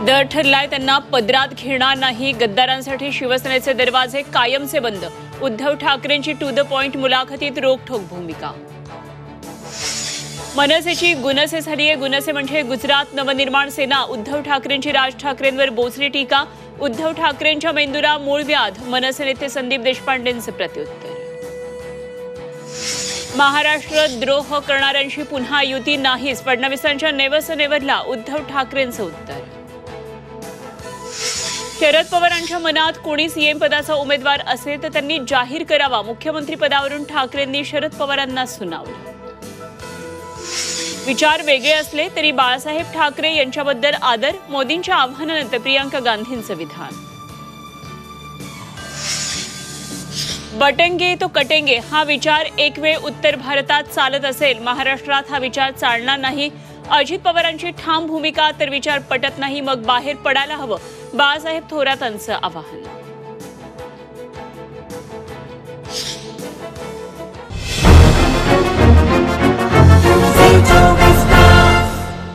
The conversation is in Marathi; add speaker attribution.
Speaker 1: दर ठरलाय त्यांना पदरात घेणार नाही. गद्दारांसाठी शिवसेनेचे दरवाजे कायमचे बंद. उद्धव ठाकरेंची टू द पॉइंट मुलाखतीत रोखठोक भूमिका. मनसेची गुनसे झालीये. गुनसे म्हणजे गुजरात नवनिर्माण सेना. उद्धव ठाकरेंची राज ठाकरेंवर बोचरी टीका. उद्धव ठाकरेंच्या मेंदूला मूळ व्याध. मनसे नेते संदीप देशपांडेंचे प्रत्युत्तर. महाराष्ट्र द्रोह करणाऱ्यांशी पुन्हा युती नाहीच. फडणवीसांच्या नेव्हर नेव्हरला उद्धव ठाकरेंचं उत्तर. शरद पवारांच्या मनात कोणी सीएम पदाचा उमेदवार असेल तर त्यांनी जाहीर करावा. मुख्यमंत्री पदावरून ठाकरेंनी शरद पवारांना सुनावलं. विचार वेगळे असले तरी बाळासाहेब ठाकरे यांच्याबद्दल आदर. मोदींच्या आव्हानानंतर प्रियंका गांधींचं विधान. बटेंगे तो कटेंगे हा विचार एक वेळ उत्तर भारतात चालत असेल. महाराष्ट्रात हा विचार चालणार नाही. अजित पवारांची ठाम भूमिका. तर विचार पटत नाही मग बाहेर पडायला हवं. बाळासाहेब थोरातांचं आवाहन.